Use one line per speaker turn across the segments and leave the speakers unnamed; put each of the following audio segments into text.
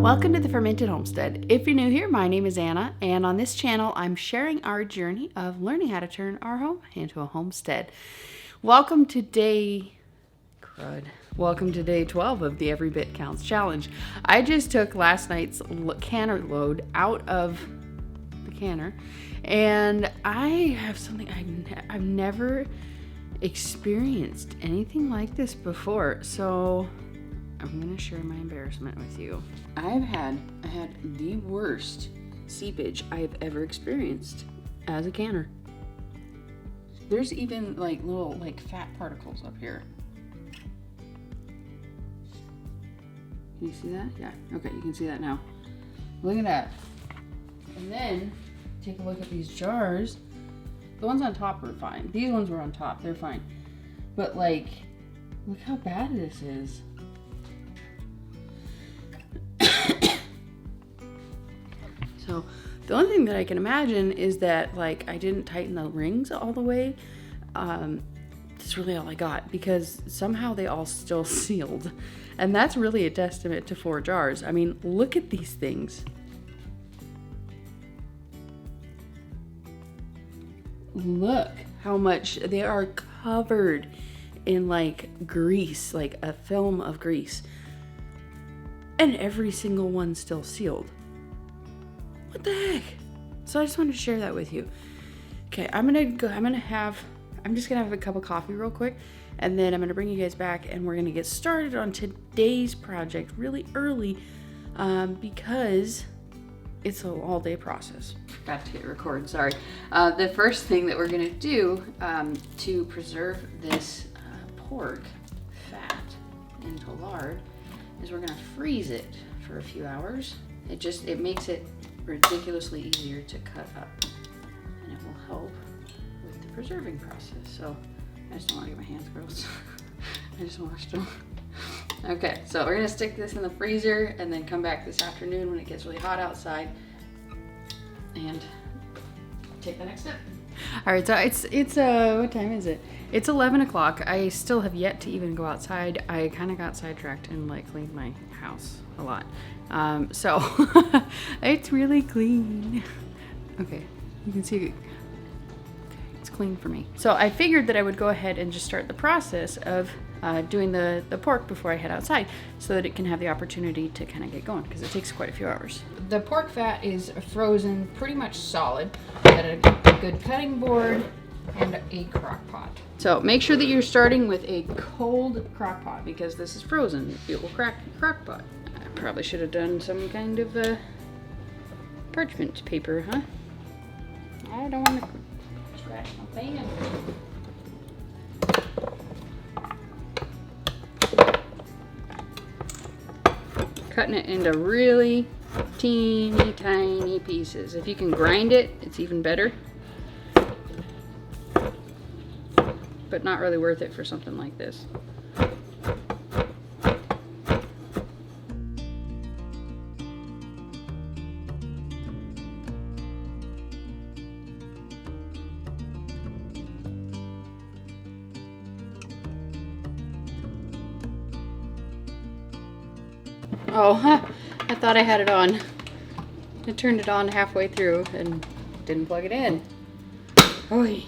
Welcome to the Fermented Homestead. If you're new here, my name is Anna, and on this channel, I'm sharing our journey of learning how to turn our home into a homestead. Welcome to day 12 of the Every Bit Counts Challenge. I just took last night's canner load out of the canner, and I have something I've never experienced anything like this before, so I'm gonna share my embarrassment with you. I had the worst seepage I have ever experienced as a canner. There's even like little fat particles up here. Can you see that? Yeah. Okay, you can see that now. Look at that. And then take a look at these jars. The ones on top were fine. These ones were on top. They're fine. But look how bad this is. So the only thing that I can imagine is that I didn't tighten the rings all the way. That's really all I got, because somehow they all still sealed. And that's really a testament to 4 jars. I mean, look at these things. Look how much they are covered in grease, like a film of grease. And every single one still sealed. What the heck? So I just wanted to share that with you. Okay, I'm just gonna have a cup of coffee real quick, and then I'm gonna bring you guys back, and we're gonna get started on today's project really early, because it's an all-day process. Got to hit record, sorry. The first thing that we're gonna do to preserve this pork fat into lard is we're gonna freeze it for a few hours. It makes it ridiculously easier to cut up, and it will help with the preserving process. So I just don't want to get my hands gross. I just washed them. Okay, so we're gonna stick this in the freezer and then come back this afternoon when it gets really hot outside and take the next step. All right, so it's what time is it? It's 11 o'clock. I still have yet to even go outside. I kind of got sidetracked and cleaned my house a lot. So it's really clean. Okay, you can see it's clean for me. So I figured that I would go ahead and just start the process of doing the pork before I head outside, so that it can have the opportunity to kind of get going, because it takes quite a few hours. The pork fat is frozen pretty much solid at a good cutting board and a crock pot. So make sure that you're starting with a cold crock pot, because this is frozen. It will crack the crock pot. I probably should have done some kind of parchment paper, huh? I don't want to scratch my pan. Cutting it into really teeny tiny pieces. If you can grind it, it's even better. But not really worth it for something like this. Oh, I thought I had it on. I turned it on halfway through and didn't plug it in. Oy.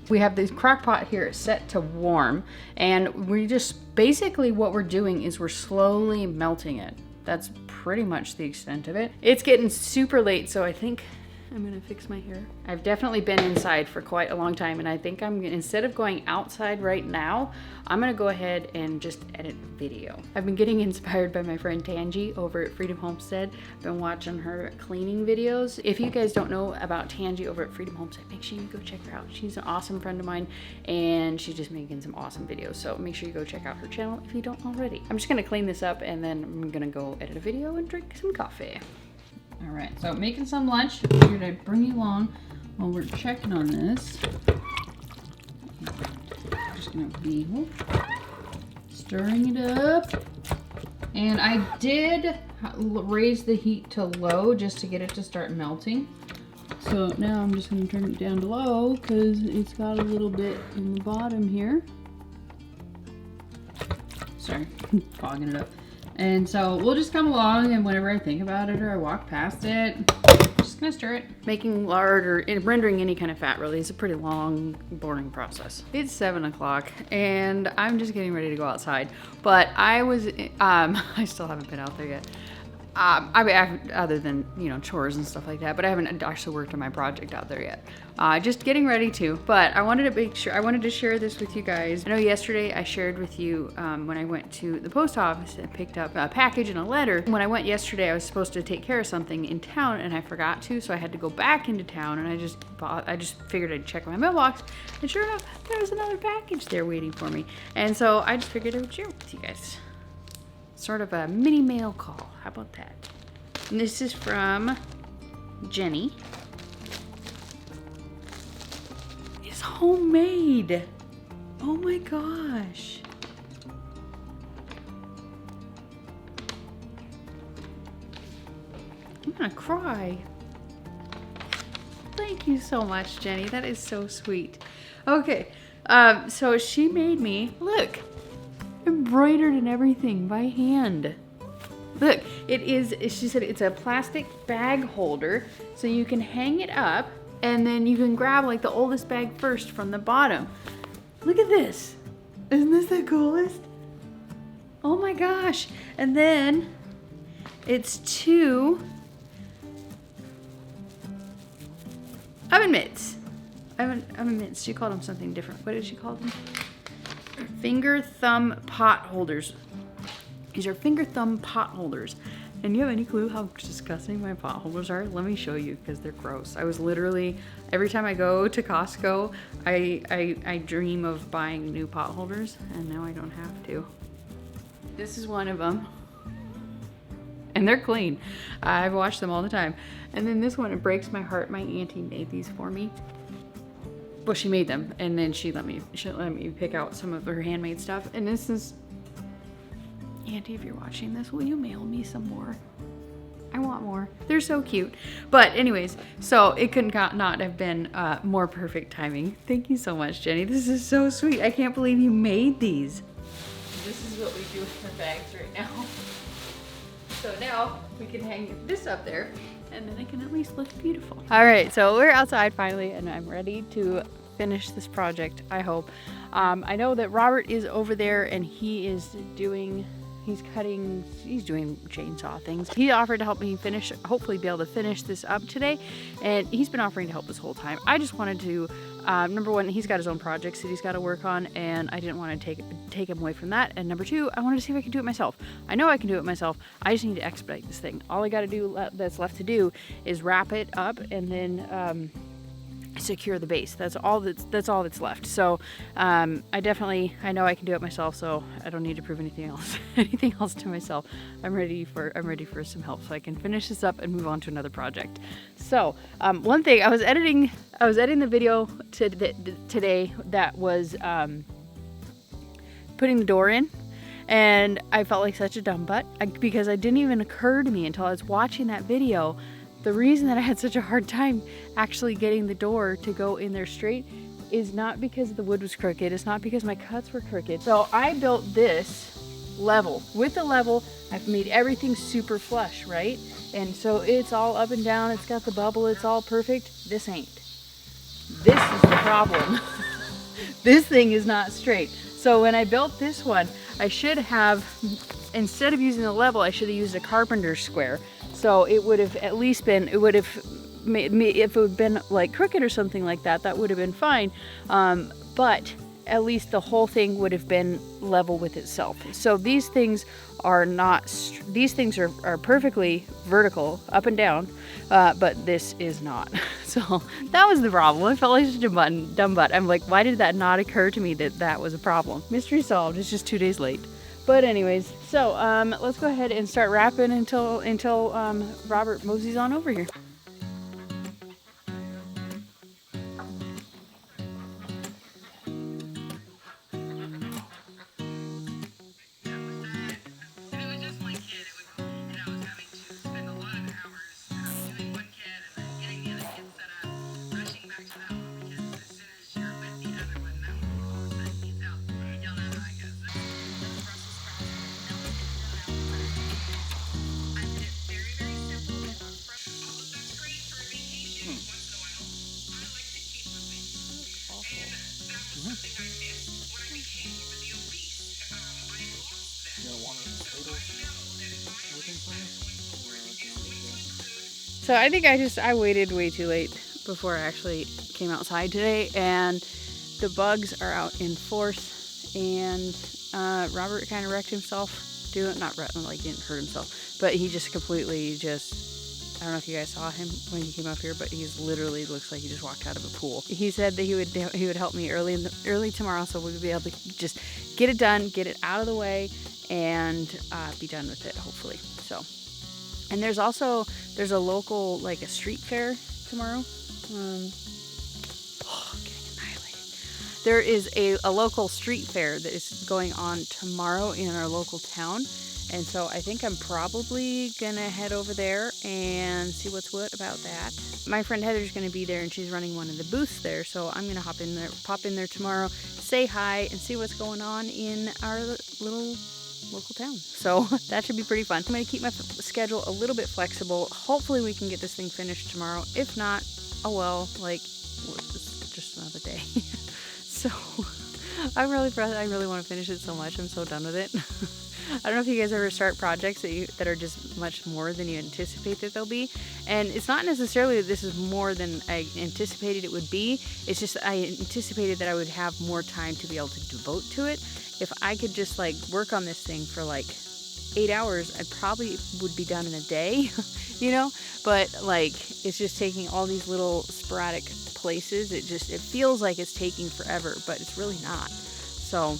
We have this crock pot here set to warm, and we just basically what we're doing is we're slowly melting it. That's pretty much the extent of it. It's getting super late, so I think I'm gonna fix my hair. I've definitely been inside for quite a long time, and I think instead of going outside right now, I'm gonna go ahead and just edit video. I've been getting inspired by my friend Tangi over at Freedom Homestead. I've been watching her cleaning videos. If you guys don't know about Tangi over at Freedom Homestead, make sure you go check her out. She's an awesome friend of mine, and she's just making some awesome videos. So make sure you go check out her channel if you don't already. I'm just gonna clean this up, and then I'm gonna go edit a video and drink some coffee. All right, so making some lunch. I figured I'd bring you along while we're checking on this. I'm just gonna be stirring it up. And I did raise the heat to low just to get it to start melting. So now I'm just gonna turn it down to low because it's got a little bit in the bottom here. Sorry, fogging it up.
And so we'll just come along, and whenever I think about it or I walk past it, just gonna stir it.
Making lard or rendering any kind of fat really is a pretty long, boring process. It's 7 o'clock and I'm just getting ready to go outside. But I was, I still haven't been out there yet. Other than, you know, chores and stuff like that, but I haven't actually worked on my project out there yet. Just getting ready to, but I wanted to share this with you guys. I know yesterday I shared with you when I went to the post office and picked up a package and a letter. When I went yesterday, I was supposed to take care of something in town and I forgot to, so I had to go back into town, and I just figured I'd check my mailbox, and sure enough, there was another package there waiting for me. And so I just figured I would share with you guys. Sort of a mini mail call. How about that? And this is from Jenny. It's homemade. Oh my gosh. I'm gonna cry. Thank you so much, Jenny. That is so sweet. Okay, so she made me, look, embroidered and everything by hand. Look, it is, she said it's a plastic bag holder, so you can hang it up and then you can grab like the oldest bag first from the bottom. Look at this. Isn't this the coolest? Oh my gosh. And then it's 2 oven mitts. Oven mitts. She called them something different. What did she call them? Finger thumb pot holders. These are finger thumb pot holders. And you have any clue how disgusting my pot holders are? Let me show you, because they're gross. I was literally, every time I go to Costco, I dream of buying new pot holders, and now I don't have to. This is one of them. And they're clean. I've washed them all the time. And then this one, it breaks my heart. My auntie made these for me. Well, she made them, and then she let me pick out some of her handmade stuff. And this is, Auntie, if you're watching this, will you mail me some more? I want more. They're so cute. But anyways, so it could not have been more perfect timing. Thank you so much, Jenny. This is so sweet. I can't believe you made these. This is what we do with our bags right now. So now we can hang this up there, and then it can at least look beautiful. All right, so we're outside finally, and I'm ready to finish this project, I hope. I know that Robert is over there, and he's doing chainsaw things. He offered to help me finish, hopefully be able to finish this up today, and he's been offering to help this whole time. I just wanted to, number one, he's got his own projects that he's got to work on, and I didn't want to take him away from that. And number two, I wanted to see if I could do it myself. I know I can do it myself. I just need to expedite this thing. All I got to do that's left to do is wrap it up and then secure the base. That's all that's left. So I know I can do it myself, so I don't need to prove anything else to myself. I'm ready for some help so I can finish this up and move on to another project. So one thing, I was editing the video today that was putting the door in, and I felt like such a dumb butt because it didn't even occur to me until I was watching that video. The reason that I had such a hard time actually getting the door to go in there straight is not because the wood was crooked. It's not because my cuts were crooked. So I built this level. With the level, I've made everything super flush, right? And so it's all up and down. It's got the bubble. It's all perfect. This ain't. This is the problem. This thing is not straight. So when I built this one, I should have, instead of using the level, I should have used a carpenter's square. So it would have at least been, it would have made me, if it would have been like crooked or something like that, that would have been fine. But at least the whole thing would have been level with itself. So these things are not, these things are perfectly vertical, up and down, but this is not. So that was the problem. I felt like such a dumb butt. I'm like, why did that not occur to me that that was a problem? Mystery solved. It's just 2 days late. But anyways, so let's go ahead and start wrapping until Robert moseys on over here. So I think I waited way too late before I actually came outside today, and the bugs are out in force, and Robert kind of wrecked himself. Not like didn't hurt himself, but he just completely I don't know if you guys saw him when he came up here, but he's literally looks like he just walked out of a pool. He said that he would help me early tomorrow, so we would be able to just get it done, get it out of the way, and be done with it hopefully. So, and there's a local like a street fair tomorrow. Getting annihilated. There is a local street fair that is going on tomorrow in our local town. And so I think I'm probably gonna head over there and see what's what about that. My friend Heather's gonna be there and she's running one of the booths there. So I'm gonna pop in there tomorrow, say hi and see what's going on in our little local town. So that should be pretty fun. I'm gonna keep my schedule a little bit flexible. Hopefully we can get this thing finished tomorrow. If not, oh well, like it's just another day. So I really want to finish it so much. I'm so done with it. I don't know if you guys ever start projects that are just much more than you anticipate that they'll be. And it's not necessarily that this is more than I anticipated it would be. It's just I anticipated that I would have more time to be able to devote to it. If I could just like work on this thing for like 8 hours, I probably would be done in a day, you know? But like, it's just taking all these little sporadic places. It feels like it's taking forever, but it's really not. So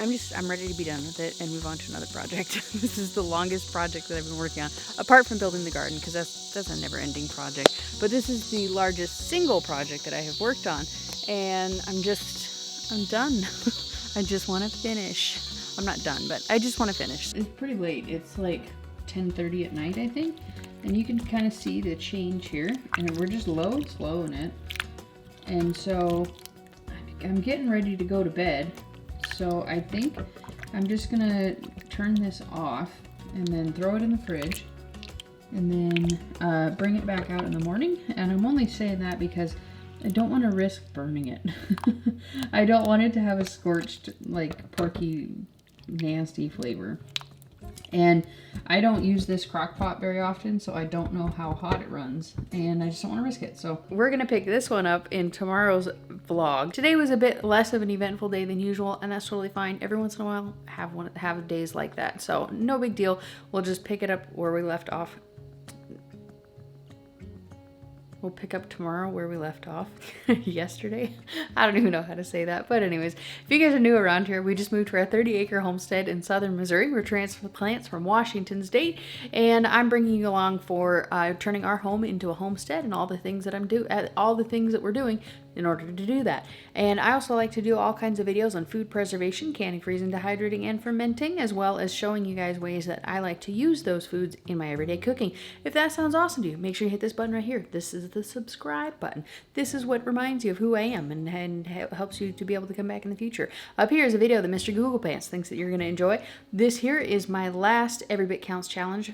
I'm ready to be done with it and move on to another project. This is the longest project that I've been working on, apart from building the garden, because that's a never-ending project. But this is the largest single project that I have worked on, and I'm done. I just want to finish. I'm not done, but I just want to finish. It's pretty late. It's like 10:30 at night, I think, and you can kind of see the change here, and we're just slow in it. And so I'm getting ready to go to bed. So I think I'm just gonna turn this off and then throw it in the fridge and then bring it back out in the morning. And I'm only saying that because I don't want to risk burning it. I don't want it to have a scorched, like porky, nasty flavor. And I don't use this crock pot very often, so I don't know how hot it runs, and I just don't want to risk it. So we're gonna pick this one up in tomorrow's vlog. Today was a bit less of an eventful day than usual, and that's totally fine. Every once in a while, have days like that, so no big deal. We'll just pick it up where we left off. We'll pick up tomorrow where we left off yesterday. I don't even know how to say that. But anyways, if you guys are new around here, we just moved to our 30-acre homestead in southern Missouri. We're transplants from Washington State. And I'm bringing you along for turning our home into a homestead and all the things that we're doing in order to do that. And I also like to do all kinds of videos on food preservation, canning, freezing, dehydrating, and fermenting, as well as showing you guys ways that I like to use those foods in my everyday cooking. If that sounds awesome to you, make sure you hit this button right here. This is the subscribe button. This is what reminds you of who I am and helps you to be able to come back in the future. Up here is a video that Mr. Google Pants thinks that you're going to enjoy. This here is my last Every Bit Counts challenge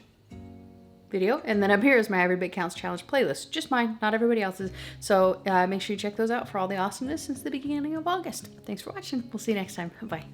video, and then up here is my Every Bit Counts challenge playlist. Just mine, not everybody else's. So make sure you check those out for all the awesomeness since the beginning of August. Thanks for watching. We'll see you next time. Bye.